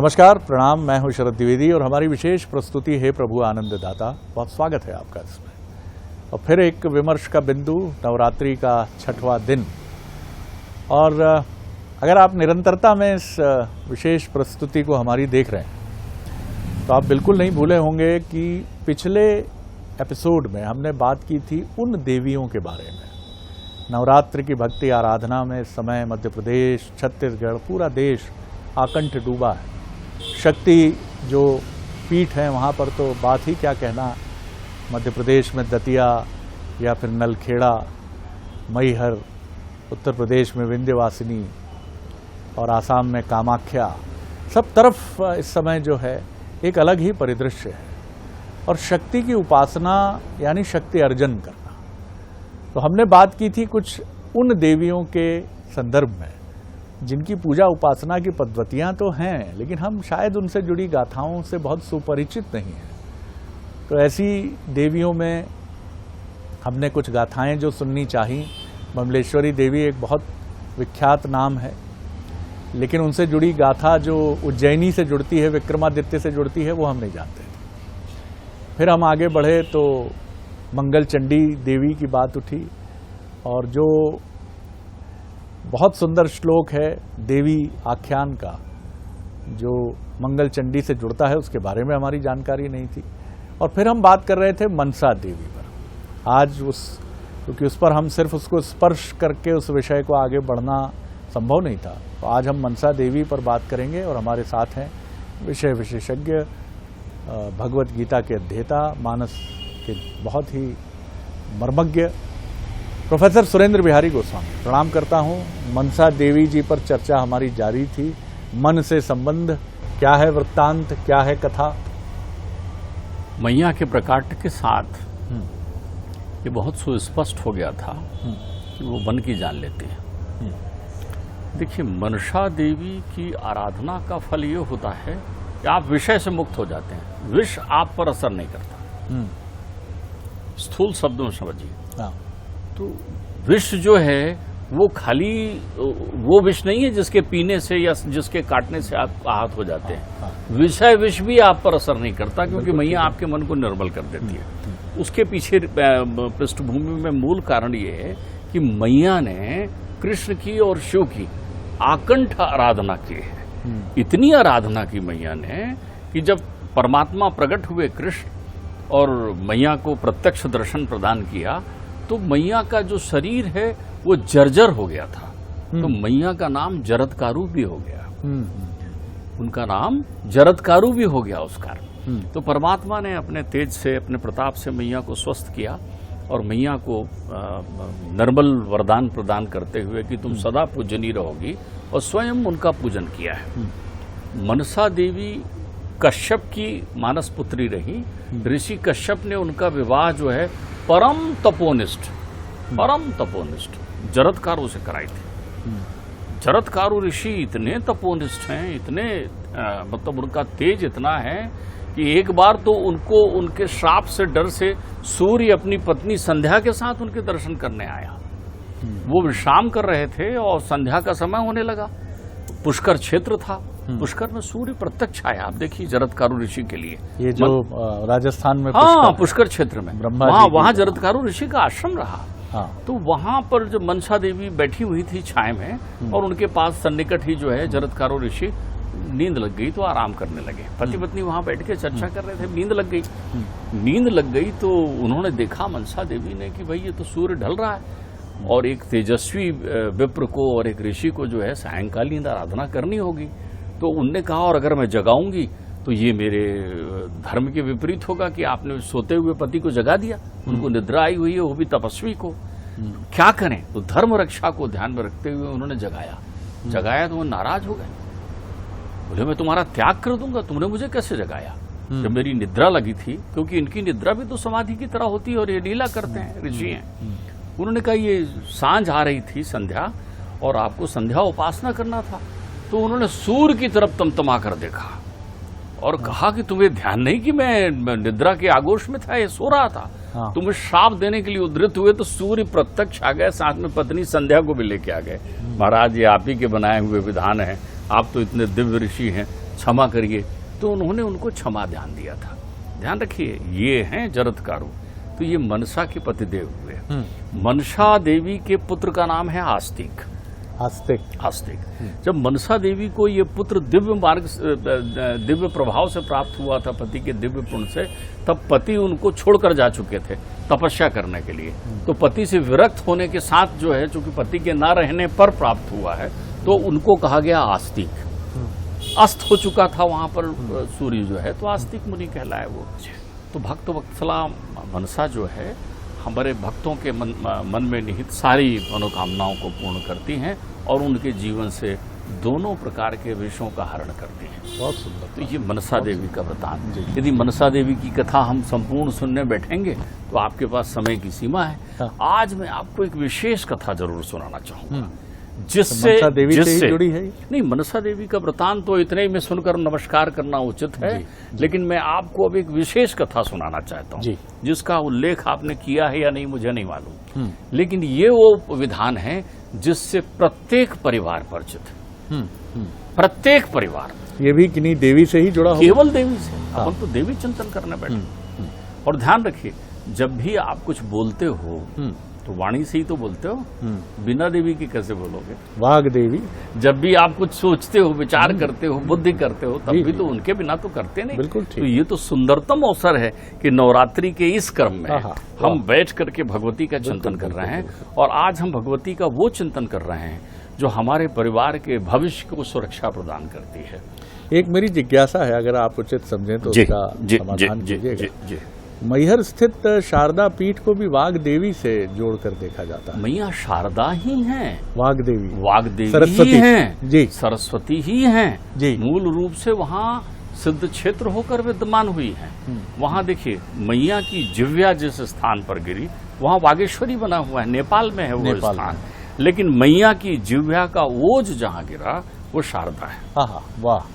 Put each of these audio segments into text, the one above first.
नमस्कार, प्रणाम। मैं हूं शरद द्विवेदी और हमारी विशेष प्रस्तुति है प्रभु आनंददाता। बहुत स्वागत है आपका इसमें। और फिर एक विमर्श का बिंदु, नवरात्रि का 6वां दिन। और अगर आप निरंतरता में इस विशेष प्रस्तुति को हमारी देख रहे हैं तो आप बिल्कुल नहीं भूले होंगे कि पिछले एपिसोड में हमने बात की थी उन देवियों के बारे में। नवरात्रि की भक्ति आराधना में इस समय मध्य प्रदेश, छत्तीसगढ़, पूरा देश आकंठ डूबा है। शक्ति जो पीठ है वहाँ पर तो बात ही क्या कहना। मध्य प्रदेश में दतिया या फिर नलखेड़ा, मैहर, उत्तर प्रदेश में विंध्यवासिनी और आसाम में कामाख्या, सब तरफ इस समय जो है एक अलग ही परिदृश्य है। और शक्ति की उपासना यानी शक्ति अर्जन करना। तो हमने बात की थी कुछ उन देवियों के संदर्भ में जिनकी पूजा उपासना की पद्धतियाँ तो हैं, लेकिन हम शायद उनसे जुड़ी गाथाओं से बहुत सुपरिचित नहीं हैं। तो ऐसी देवियों में हमने कुछ गाथाएं जो सुननी चाहिए। बमलेश्वरी देवी एक बहुत विख्यात नाम है, लेकिन उनसे जुड़ी गाथा जो उज्जैनी से जुड़ती है, विक्रमादित्य से जुड़ती है, वो हम नहीं जानते। फिर हम आगे बढ़े तो मंगल चंडी देवी की बात उठी और जो बहुत सुंदर श्लोक है देवी आख्यान का जो मंगल चंडी से जुड़ता है, उसके बारे में हमारी जानकारी नहीं थी। और फिर हम बात कर रहे थे मनसा देवी पर। आज क्योंकि उस पर हम सिर्फ उसको स्पर्श करके उस विषय को आगे बढ़ना संभव नहीं था, तो आज हम मनसा देवी पर बात करेंगे। और हमारे साथ हैं विषय विशेषज्ञ, भगवत गीता के अध्येता, मानस के बहुत ही मर्मज्ञ प्रोफेसर सुरेंद्र बिहारी गोस्वामी। प्रणाम करता हूं। मनसा देवी जी पर चर्चा हमारी जारी थी। मन से संबंध क्या है, वृत्तांत क्या है, कथा। मैया के प्रकाट के साथ ये बहुत सुस्पष्ट हो गया था कि वो मन की जान लेते हैं। देखिए, मनसा देवी की आराधना का फल ये होता है कि आप विषय से मुक्त हो जाते हैं। विष आप पर असर नहीं करता। स्थूल शब्दों में समझिए। तो विष जो है वो खाली वो विष नहीं है जिसके पीने से या जिसके काटने से आप आहत हो जाते हैं। विषय विष भी आप पर असर नहीं करता, क्योंकि मैया आपके मन को निर्मल कर देती है। उसके पीछे पृष्ठभूमि में मूल कारण ये है कि मैया ने कृष्ण की और शिव की आकंठ आराधना की है। इतनी आराधना की मैया ने कि जब परमात्मा प्रकट हुए कृष्ण और मैया को प्रत्यक्ष दर्शन प्रदान किया तो मैया का जो शरीर है वो जर्जर हो गया था। तो मैया का नाम जरदकारु भी हो गया। उनका नाम जरदकारु भी हो गया उस कारण। तो परमात्मा ने अपने तेज से, अपने प्रताप से मैया को स्वस्थ किया और मैया को निर्मल वरदान प्रदान करते हुए कि तुम सदा पूजनी रहोगी, और स्वयं उनका पूजन किया है। मनसा देवी कश्यप की मानस पुत्री रही। ऋषि कश्यप ने उनका विवाह जो है परम तपोनिष्ठ जरदकारु से कराई थी। जरदकारु ऋषि इतने तपोनिष्ठ हैं, इतने मतलब उनका तेज इतना है कि एक बार तो उनको उनके श्राप से डर से सूर्य अपनी पत्नी संध्या के साथ उनके दर्शन करने आया। वो विश्राम कर रहे थे और संध्या का समय होने लगा। पुष्कर क्षेत्र था, पुष्कर में सूर्य प्रत्यक्ष आया। आप देखिए जरदकारु ऋषि के लिए ये जो राजस्थान में पुष्कर क्षेत्र में वहाँ जरदकारु ऋषि का आश्रम रहा। तो वहाँ पर जो मनसा देवी बैठी हुई थी छाया में, और उनके पास सन्निकट ही जो है जरदकारु ऋषि नींद लग गई तो आराम करने लगे। पति पत्नी वहाँ बैठ के चर्चा कर रहे थे, नींद लग गई तो उन्होंने देखा मनसा देवी ने कि भाई ये तो सूर्य ढल रहा है और एक तेजस्वी विप्र को और एक ऋषि को जो है सायंकालीन आराधना करनी होगी। तो उनने कहा, और अगर मैं जगाऊंगी तो ये मेरे धर्म के विपरीत होगा कि आपने सोते हुए पति को जगा दिया, उनको निद्रा आई हुई है, वो भी तपस्वी को, क्या करें। तो धर्म रक्षा को ध्यान में रखते हुए उन्होंने जगाया तो वो नाराज हो गए। बोले, मैं तुम्हारा त्याग कर दूंगा, तुमने मुझे कैसे जगाया जब मेरी निद्रा लगी थी। क्योंकि इनकी निद्रा भी तो समाधि की तरह होती है और ये लीला करते हैं, ऋषि हैं। उन्होंने कहा, ये सांझ आ रही थी संध्या और आपको संध्या उपासना करना था। तो उन्होंने सूर्य की तरफ तमतमा कर देखा और कहा कि तुम्हें ध्यान नहीं कि मैं निद्रा के आगोश में था, ये सो रहा था। तुम्हें श्राप देने के लिए उद्धृत हुए तो सूर्य प्रत्यक्ष आ गए, साथ में पत्नी संध्या को भी लेके आ गए। महाराज, ये आप ही के बनाए हुए विधान हैं, आप तो इतने दिव्य ऋषि हैं, क्षमा करिए, तो उन्होंने उनको क्षमा ध्यान दिया था। ध्यान रखिए, ये हैं जरत्कारु, तो ये मनसा के पतिदेव हुए। मनसा देवी के पुत्र का नाम है आस्तिक। आस्तिक। जब मनसा देवी को ये पुत्र दिव्य मार्ग दिव्य प्रभाव से प्राप्त हुआ था, पति के दिव्य पुण्य से, तब पति उनको छोड़कर जा चुके थे तपस्या करने के लिए। तो पति से विरक्त होने के साथ जो है, चूंकि पति के न रहने पर प्राप्त हुआ है, तो उनको कहा गया आस्तिक। अस्त हो चुका था वहां पर सूर्य जो है, तो आस्तिक मुनि कहलाए वो। तो भक्त वत्सला मनसा जो है, हमारे भक्तों के मन में निहित सारी मनोकामनाओं को पूर्ण करती हैं और उनके जीवन से दोनों प्रकार के विषयों का हरण करती हैं। बहुत सुंदर। तो ये मनसा देवी का वृतांत। यदि मनसा देवी की कथा हम संपूर्ण सुनने बैठेंगे तो आपके पास समय की सीमा है। हाँ। आज मैं आपको एक विशेष कथा जरूर सुनाना चाहूंगा, जिससे मनसा देवी से ही जुड़ी है। नहीं, मनसा देवी का वृतांत तो इतने में सुनकर नमस्कार करना उचित है, लेकिन मैं आपको अब एक विशेष कथा सुनाना चाहता हूँ, जिसका उल्लेख आपने किया है या नहीं मुझे नहीं मालूम, लेकिन ये वो विधान है जिससे प्रत्येक परिवार परिचित है। प्रत्येक परिवार, ये भी किन्हीं देवी से ही जुड़ा हो, केवल देवी से। अपन तो देवी चिंतन करने बैठे। और ध्यान रखिए, जब भी आप कुछ बोलते हो तो वाणी से ही तो बोलते हो, बिना देवी की कैसे बोलोगे? वाग देवी। जब भी आप कुछ सोचते हो, विचार करते हो, बुद्धि करते हो, तब भी तो उनके बिना तो करते नहीं। बिल्कुल ठीक। तो ये तो सुंदरतम अवसर है कि नवरात्रि के इस क्रम में हम बैठ करके भगवती का चिंतन कर रहे हैं। और आज हम भगवती का वो चिंतन कर रहे हैं जो हमारे परिवार के भविष्य को सुरक्षा प्रदान करती है। एक मेरी जिज्ञासा है, अगर आप उचित समझें तो उसका समाधान कीजिएगा। मैहर स्थित शारदा पीठ को भी वाग देवी से जोड़कर देखा जाता है। मैया शारदा ही हैं, वाग देवी सरस्वती हैं जी, सरस्वती ही हैं जी। मूल रूप से वहाँ सिद्ध क्षेत्र होकर विद्यमान हुई हैं। वहाँ देखिए, मैया की जिह्वा जिस स्थान पर गिरी वहाँ बागेश्वरी बना हुआ है, नेपाल में है वो स्थान। लेकिन मैया की जिह्वा का ओज जहाँ गिरा वो शारदा है। वाह,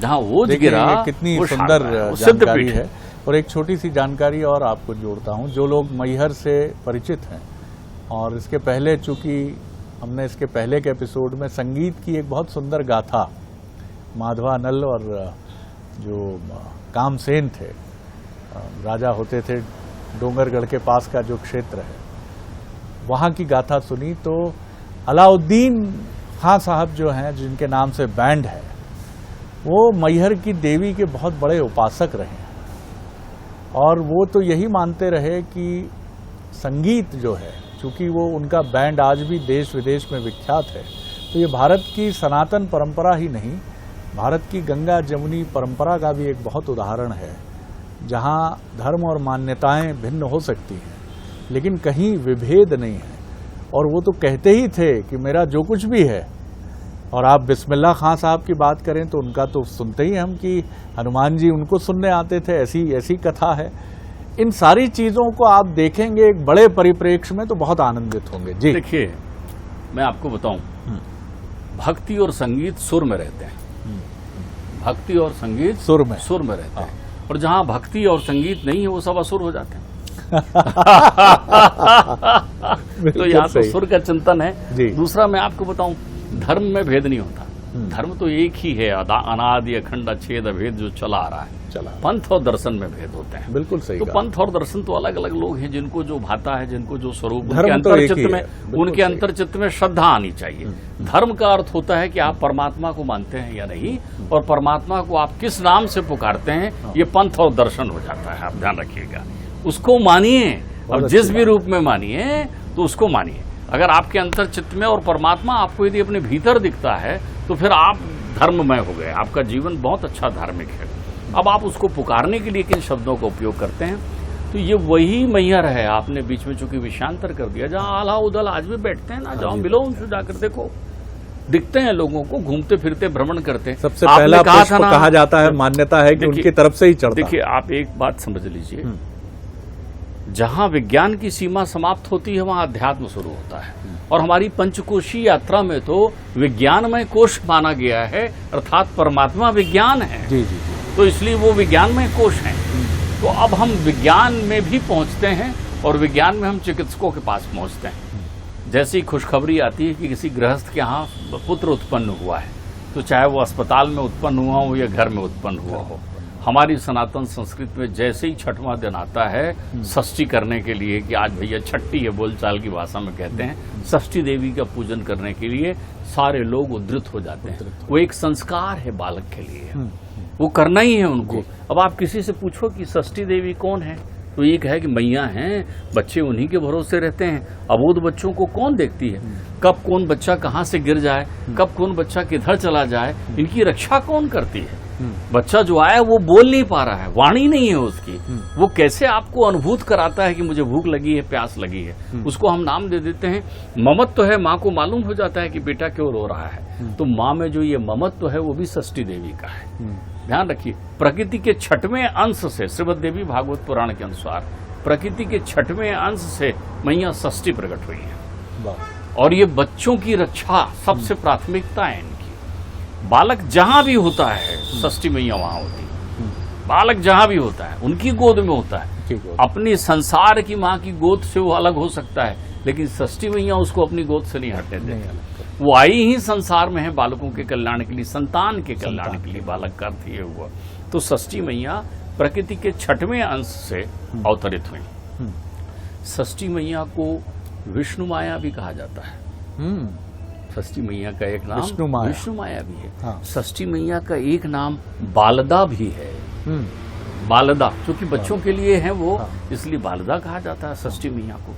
जहाँ ओज गिरा कितनी सुंदर जानकारी है। और एक छोटी सी जानकारी और आपको जोड़ता हूँ, जो लोग मैहर से परिचित हैं, और इसके पहले चूंकि हमने इसके पहले के एपिसोड में संगीत की एक बहुत सुंदर गाथा, माधवानल और जो कामसेन थे, राजा होते थे, डोंगरगढ़ के पास का जो क्षेत्र है, वहाँ की गाथा सुनी, तो अलाउद्दीन खां साहब जो हैं, जिनके नाम से बैंड है, वो मैहर की देवी के बहुत बड़े उपासक रहे हैं। और वो तो यही मानते रहे कि संगीत जो है, चूंकि वो उनका बैंड आज भी देश विदेश में विख्यात है, तो ये भारत की सनातन परंपरा ही नहीं, भारत की गंगा जमुनी परंपरा का भी एक बहुत उदाहरण है, जहाँ धर्म और मान्यताएं भिन्न हो सकती हैं लेकिन कहीं विभेद नहीं है। और वो तो कहते ही थे कि मेरा जो कुछ भी है, और आप बिस्मिल्लाह खां साहब की बात करें तो उनका तो सुनते ही हम कि हनुमान जी उनको सुनने आते थे, ऐसी कथा है। इन सारी चीजों को आप देखेंगे एक बड़े परिप्रेक्ष्य में तो बहुत आनंदित होंगे। जी देखिए, मैं आपको बताऊं, भक्ति और संगीत सुर में रहते हैं। भक्ति और संगीत सुर में रहते हैं, और जहां भक्ति और संगीत नहीं है वो सब असुर हो जाते हैं। तो यहाँ तो सुर का चिंतन है। दूसरा मैं आपको बताऊं, धर्म में भेद नहीं होता। धर्म तो एक ही है, अनादि अखंड अच्छेद अभेद जो चला आ रहा है। पंथ और दर्शन में भेद होते हैं। बिल्कुल सही। तो पंथ और दर्शन तो अलग अलग लोग हैं, जिनको जो भाता है, जिनको जो स्वरूप, उनके अंतर्चित्त में श्रद्धा आनी चाहिए। धर्म का अर्थ होता है कि आप परमात्मा को मानते हैं या नहीं, और परमात्मा को आप किस नाम से पुकारते हैं, ये पंथ और दर्शन हो जाता है। आप ध्यान रखिएगा, उसको मानिए। अब जिस भी रूप में मानिए तो उसको मानिए। अगर आपके अंतर्चित्त में और परमात्मा आपको यदि अपने भीतर दिखता है तो फिर आप धर्ममय हो गए, आपका जीवन बहुत अच्छा धार्मिक है। अब आप उसको पुकारने के लिए किन शब्दों का उपयोग करते हैं, तो ये वही मैहर है। आपने बीच में चूंकि विषयांतर कर दिया, जहाँ आला उदल आज भी बैठते हैं ना, जाओ मिलो उनसे, जाकर देखो, दिखते हैं लोगों को, घूमते फिरते भ्रमण करते हैं। सबसे पहला पुष्प कहा जाता है, मान्यता है कि उनकी तरफ से ही चढ़ता है। देखिए, आप एक बात समझ लीजिए, जहां विज्ञान की सीमा समाप्त होती है वहां अध्यात्म शुरू होता है। और हमारी पंचकोशी यात्रा में तो विज्ञानमय कोश माना गया है, अर्थात परमात्मा विज्ञान है। जी जी। तो इसलिए वो विज्ञानमय कोश हैं। तो अब हम विज्ञान में भी पहुंचते हैं, और विज्ञान में हम चिकित्सकों के पास पहुंचते हैं। जैसी खुशखबरी आती है कि किसी गृहस्थ के यहाँ पुत्र उत्पन्न हुआ है, तो तो चाहे वो अस्पताल में उत्पन्न हुआ हो या घर में उत्पन्न हुआ हो। हमारी सनातन संस्कृति में जैसे ही छठवां दिन आता है षष्ठी करने के लिए, कि आज भैया छठी है, बोलचाल की भाषा में कहते हैं, षष्ठी देवी का पूजन करने के लिए सारे लोग उद्धृत हो जाते हैं। वो एक संस्कार है बालक के लिए, वो करना ही है उनको। अब आप किसी से पूछो कि षष्ठी देवी कौन है, तो एक है कि मैया हैं, बच्चे उन्हीं के भरोसे रहते हैं। अबोध बच्चों को कौन देखती है, कब कौन बच्चा कहाँ से गिर जाए, कब कौन बच्चा किधर चला जाए, इनकी रक्षा कौन करती है। बच्चा जो आया वो बोल नहीं पा रहा है, वाणी नहीं है उसकी, वो कैसे आपको अनुभूत कराता है कि मुझे भूख लगी है, प्यास लगी है। उसको हम नाम दे देते हैं, ममत्व है, माँ को मालूम हो जाता है कि बेटा क्यों रो रहा है। तो माँ में जो ये ममत्व है वो भी षष्ठी देवी का है। ध्यान रखिए, प्रकृति के छठवें अंश से, श्रीमद् देवी भागवत पुराण के अनुसार प्रकृति के छठवें अंश से मैया षष्ठी प्रकट हुई है। और ये बच्चों की रक्षा सबसे प्राथमिकता है इनकी। बालक जहां भी होता है षष्ठी मैया वहां होती है। बालक जहां भी होता है उनकी गोद में होता है। अपनी संसार की माँ की गोद से वो अलग हो सकता है, लेकिन षष्ठी मैया उसको अपनी गोद से नहीं हटने देती। वो आई ही संसार में है बालकों के कल्याण के लिए, संतान के कल्याण के लिए, बालक का अर्थ ये हुआ। तो षष्ठी मैया प्रकृति के छठवें अंश से अवतरित हुई। षष्ठी मैया को विष्णु माया भी कहा जाता है। षष्ठी मैया का एक नाम विष्णु माया भी है। षष्ठी मैया का एक नाम बालदा भी है। बालदा, क्योंकि बच्चों के लिए है वो, इसलिए बालदा कहा जाता है षष्ठी मैया को।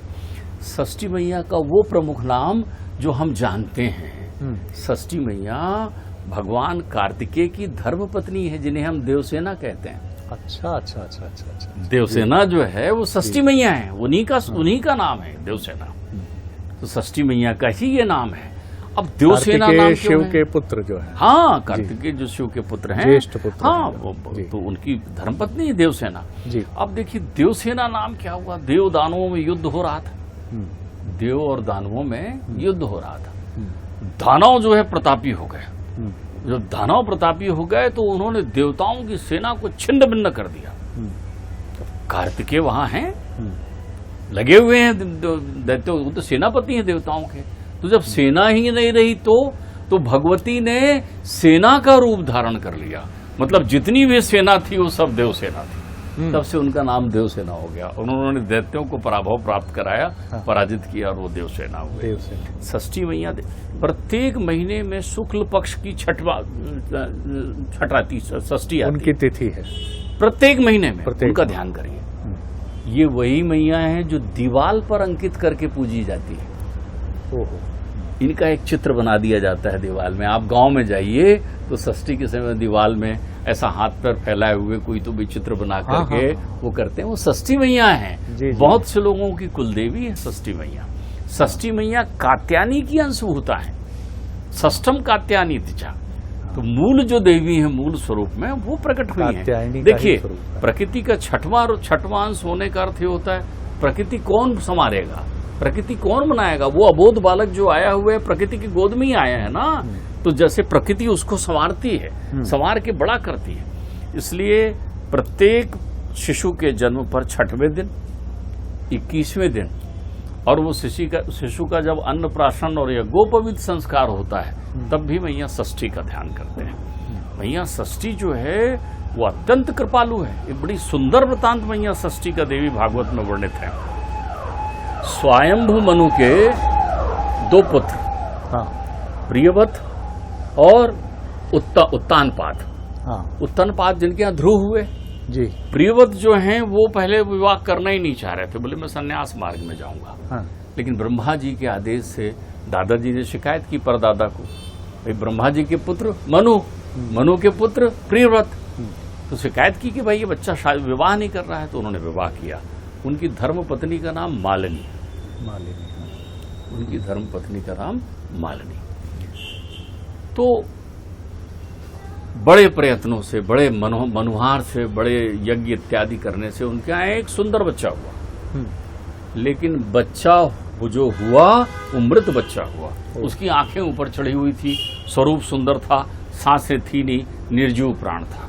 षष्ठी मैया का वो प्रमुख नाम जो हम जानते हैं, षष्ठी मैया भगवान कार्तिकेय की धर्म पत्नी है, जिन्हें हम देवसेना कहते हैं। अच्छा। देवसेना जो है वो षष्ठी मैया है, उन्हीं का नाम है देवसेना। तो षष्ठी मैया का ही ये नाम है। अब देवसेना नाम शिव के पुत्र जो है, हाँ, कार्तिकेय जो शिव के पुत्र हैं, ज्येष्ठ पुत्र, हाँ, तो उनकी धर्मपत्नी है देवसेना जी। अब देखिए देवसेना नाम क्या हुआ, देव दानवों में युद्ध हो रहा था। देव और दानवों में युद्ध हो रहा था। दानव जो है प्रतापी हो गए। जब दानव प्रतापी हो गए तो उन्होंने देवताओं की सेना को छिन्न भिन्न कर दिया। कार्तिकेय वहां हैं, लगे हुए हैं, दैत्यों, वो तो सेनापति हैं देवताओं के। तो जब सेना ही नहीं रही तो भगवती ने सेना का रूप धारण कर लिया। मतलब जितनी भी सेना थी वो सब देवसेना थी। तब से उनका नाम देवसेना हो गया। उन्होंने दैत्यों को पराभव प्राप्त कराया, पराजित किया, और वो देवसेना हुए। षष्ठी मैया प्रत्येक महीने में शुक्ल पक्ष की छठी षष्ठी आती, उनकी तिथि है प्रत्येक महीने में। उनका ध्यान करिए, ये वही मैया है जो दीवाल पर अंकित करके पूजी जाती है। इनका एक चित्र बना दिया जाता है दीवाल में। आप गांव में जाइए तो षष्ठी के समय दीवाल में ऐसा हाथ पैर फैलाए हुए कोई तो भी चित्र बना करके वो करते हैं। वो षष्ठी मैया है। बहुत से लोगों की कुलदेवी है षष्ठी मैया। षष्ठी मैया कात्यायनी की अंशभूता है, षष्ठम कात्यायनी तिचा। तो मूल जो देवी है, मूल स्वरूप में वो प्रकट हुई है। देखिए, प्रकृति का छठवां अंश होने का अर्थ ये होता है प्रकृति कौन संवारेगा, प्रकृति कौन बनाएगा। वो अबोध बालक जो आया हुआ है प्रकृति की गोद में ही आया है ना। तो जैसे प्रकृति उसको संवारती है, संवार के बड़ा करती है। इसलिए प्रत्येक शिशु के जन्म पर छठवें दिन, 21वें दिन, और वो शिशु का जब अन्नप्राशन और यज्ञोपवीत संस्कार होता है तब भी मैया षष्ठी का ध्यान करते हैं। मैया षष्ठी जो है वो अत्यंत कृपालु है। एक बड़ी सुंदर वृतांत मैया षष्ठी का देवी भागवत में वर्णित है। स्वयंभू मनु के 2 पुत्र, प्रियवत और उत्तानपाद। उत्तानपाद जिनके यहाँ ध्रुव हुए जी। प्रियवत जो हैं वो पहले विवाह करना ही नहीं चाह रहे थे, बोले मैं संन्यास मार्ग में जाऊंगा। लेकिन ब्रह्मा जी के आदेश से दादाजी ने शिकायत की परदादा को, भाई ब्रह्मा जी के पुत्र मनु के पुत्र प्रियव्रत, तो शिकायत की कि भाई ये बच्चा शायद विवाह नहीं कर रहा है। तो उन्होंने विवाह किया। उनकी धर्म पत्नी का नाम मालिनी। उनकी धर्म पत्नी का नाम मालिनी। तो बड़े प्रयत्नों से, बड़े मनुहार से, बड़े यज्ञ इत्यादि करने से उनके यहाँ एक सुंदर बच्चा हुआ। लेकिन बच्चा जो हुआ वो मृत बच्चा हुआ। उसकी आंखें ऊपर चढ़ी हुई थी, स्वरूप सुंदर था, सांसें थी नहीं, निर्जीव प्राण था।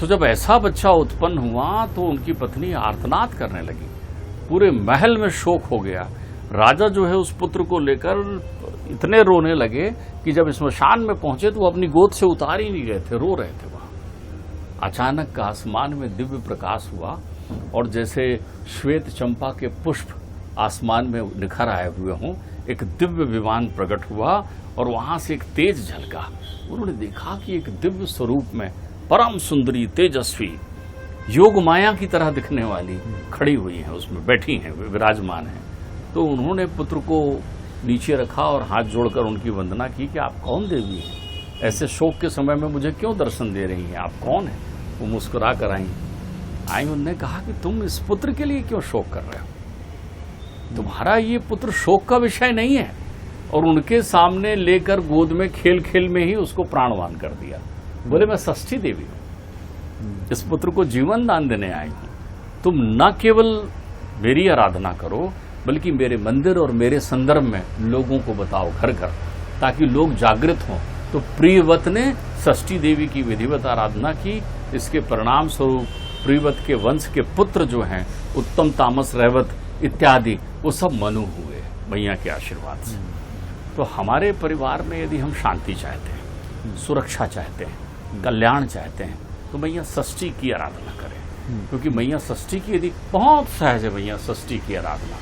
तो जब ऐसा बच्चा उत्पन्न हुआ तो उनकी पत्नी आर्तनाद करने लगी। पूरे महल में शोक हो गया। राजा जो है उस पुत्र को लेकर इतने रोने लगे कि जब स्मशान में पहुंचे तो वो अपनी गोद से उतार ही नहीं गए थे, रो रहे थे वहां। अचानक आसमान में दिव्य प्रकाश हुआ और जैसे श्वेत चंपा के पुष्प आसमान में निखर आए हुए हों, एक दिव्य विमान प्रकट हुआ और वहां से एक तेज झलका। उन्होंने देखा कि एक दिव्य स्वरूप में परम सुंदरी, तेजस्वी, योग माया की तरह दिखने वाली खड़ी हुई है, उसमें बैठी हैं, विराजमान हैं। तो उन्होंने पुत्र को नीचे रखा और हाथ जोड़कर उनकी वंदना की कि आप कौन देवी हैं, ऐसे शोक के समय में मुझे क्यों दर्शन दे रही हैं, आप कौन हैं। वो मुस्कुरा कर आई। उन्होंने कहा कि तुम इस पुत्र के लिए क्यों शोक कर रहे हो, तुम्हारा ये पुत्र शोक का विषय नहीं है। और उनके सामने लेकर गोद में खेल खेल में ही उसको प्राणवान कर दिया। बोले मैं षष्ठी देवी हूं, इस पुत्र को जीवन दान देने आई हूं। तुम न केवल मेरी आराधना करो बल्कि मेरे मंदिर और मेरे संदर्भ में लोगों को बताओ घर घर, ताकि लोग जागृत हों। तो प्रियव्रत ने षष्ठी देवी की विधिवत आराधना की। इसके परिणाम स्वरूप प्रियव्रत के वंश के पुत्र जो हैं, उत्तम, तामस, रैवत इत्यादि, वो सब मनु हुए मैया के आशीर्वाद से। तो हमारे परिवार में यदि हम शांति चाहते हैं, सुरक्षा चाहते हैं, कल्याण चाहते हैं, तो मैया षष्ठी की आराधना करें। क्योंकि मैया षष्ठी की यदि बहुत सहज है मैया षष्ठी की आराधना।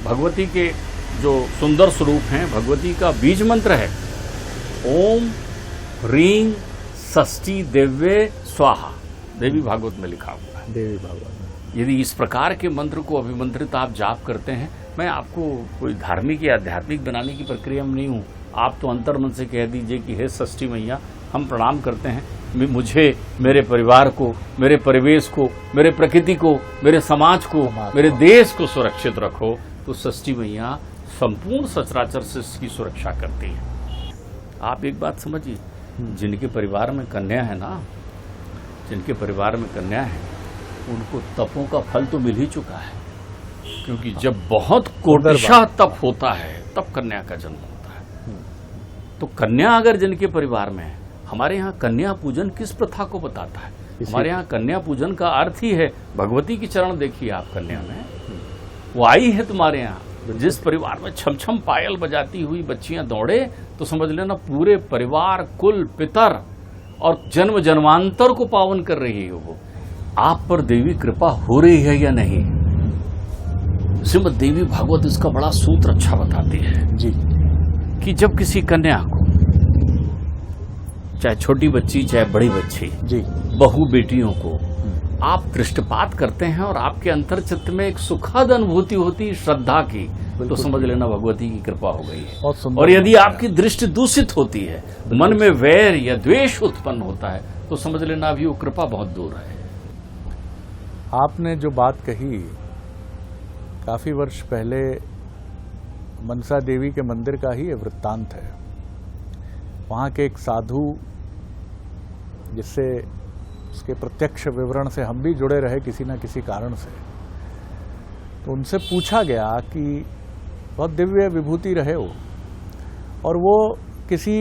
भगवती के जो सुंदर स्वरूप हैं, भगवती का बीज मंत्र है ओम ह्रीं षष्ठी देव्ये स्वाहा, देवी भागवत में लिखा हुआ है। देवी भागवत। यदि इस प्रकार के मंत्र को अभिमंत्रित आप जाप करते हैं, मैं आपको कोई धार्मिक या आध्यात्मिक बनाने की प्रक्रिया में नहीं हूँ। आप तो अंतर्मन से कह दीजिए कि हे षष्ठी मैया, हम प्रणाम करते हैं, मुझे, मेरे परिवार को, मेरे परिवेश को, मेरे प्रकृति को, मेरे समाज को, मेरे देश को सुरक्षित रखो। तो षष्ठी मैया संपूर्ण सचराचर से इसकी सुरक्षा करती है। आप एक बात समझिए, जिनके परिवार में कन्या है ना, जिनके परिवार में कन्या है, उनको तपों का फल तो मिल ही चुका है। क्योंकि जब बहुत कोटिशा तप होता है तब कन्या का जन्म होता है। तो कन्या अगर जिनके परिवार में है, हमारे यहाँ कन्या पूजन किस प्रथा को बताता है? हमारे यहाँ कन्या पूजन का अर्थ ही है, भगवती की चरण देखिए आप कन्या में, वो आई है तुम्हारे यहाँ। जिस परिवार में छम छम पायल बजाती हुई बच्चियां दौड़े, तो समझ लेना पूरे परिवार, कुल, पितर और जन्म जन्मांतर को पावन कर रही है वो। आप पर देवी कृपा हो रही है या नहीं? श्रीमद् देवी भागवत इसका बड़ा सूत्र अच्छा बताती है जी, कि जब किसी कन्या को, चाहे छोटी बच्ची चाहे बड़ी बच्ची जी, बहू बेटियों को आप दृष्टिपात करते हैं और आपके अंतर चित्त में एक सुखद अनुभूति होती है श्रद्धा की, तो समझ लेना भगवती की कृपा हो गई है। और यदि आपकी दृष्टि दूषित होती है, मन में वैर या द्वेष उत्पन्न होता है, तो समझ लेना अभी वो कृपा बहुत दूर है। आपने जो बात कही, काफी वर्ष पहले मनसा देवी के मंदिर का ही वृत्तांत है। वहाँ के एक साधु, जिससे उसके प्रत्यक्ष विवरण से हम भी जुड़े रहे किसी न किसी कारण से, तो उनसे पूछा गया कि बहुत दिव्य विभूति रहे हो, और वो किसी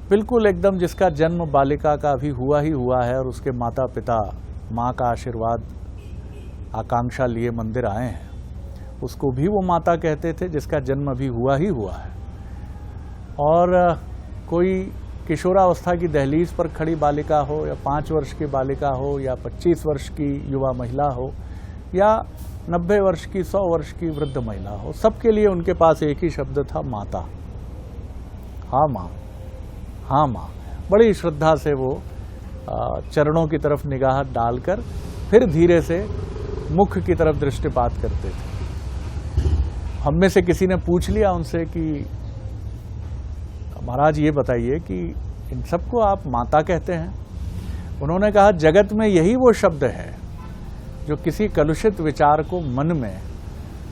बिल्कुल एकदम जिसका जन्म बालिका का अभी हुआ ही हुआ है और उसके माता पिता माँ का आशीर्वाद आकांक्षा लिए मंदिर आए हैं, उसको भी वो माता कहते थे जिसका जन्म अभी हुआ ही हुआ है। और कोई किशोरावस्था की दहलीज पर खड़ी बालिका हो, या 5 वर्ष की बालिका हो, या 25 वर्ष की युवा महिला हो, या 90 वर्ष की, 100 वर्ष की वृद्ध महिला हो, सबके लिए उनके पास एक ही शब्द था, माता। हाँ माँ, हाँ माँ। बड़ी श्रद्धा से वो चरणों की तरफ निगाह डालकर फिर धीरे से मुख की तरफ दृष्टिपात करते थे। हम में से किसी ने पूछ लिया उनसे कि महाराज ये बताइए कि इन सबको आप माता कहते हैं? उन्होंने कहा, जगत में यही वो शब्द है जो किसी कलुषित विचार को मन में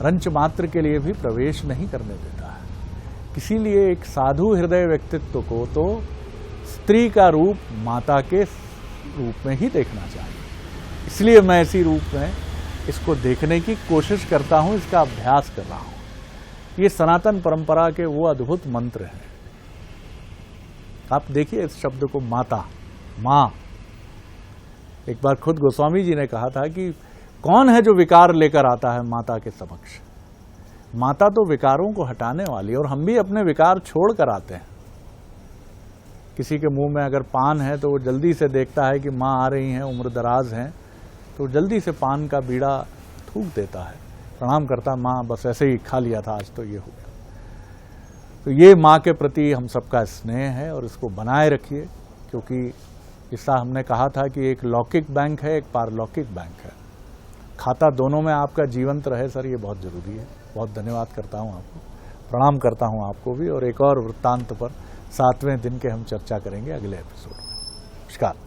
रंच मात्र के लिए भी प्रवेश नहीं करने देता है। इसीलिए एक साधु हृदय व्यक्तित्व को तो स्त्री का रूप माता के रूप में ही देखना चाहिए। इसलिए मैं इसी रूप में इसको देखने की कोशिश करता हूं, इसका अभ्यास कर रहा हूं। ये सनातन परंपरा के वो अद्भुत मंत्र हैं। आप देखिए इस शब्द को, माता, माँ। एक बार खुद गोस्वामी जी ने कहा था कि कौन है जो विकार लेकर आता है माता के समक्ष? माता तो विकारों को हटाने वाली है, और हम भी अपने विकार छोड़ कर आते हैं। किसी के मुंह में अगर पान है तो वो जल्दी से देखता है कि माँ आ रही हैं, उम्र दराज हैं, तो जल्दी से पान का बीड़ा थूक देता है, प्रणाम करता, माँ बस ऐसे ही खा लिया था, आज तो ये हो गया। तो ये माँ के प्रति हम सबका स्नेह है और इसको बनाए रखिए, क्योंकि इसका हमने कहा था कि एक लौकिक बैंक है, एक पारलौकिक बैंक है। खाता दोनों में आपका जीवंत रहे सर, ये बहुत जरूरी है। बहुत धन्यवाद करता हूँ आपको, प्रणाम करता हूँ आपको भी, और एक और वृत्तांत पर 7वें दिन के हम चर्चा करेंगे अगले एपिसोड में। नमस्कार।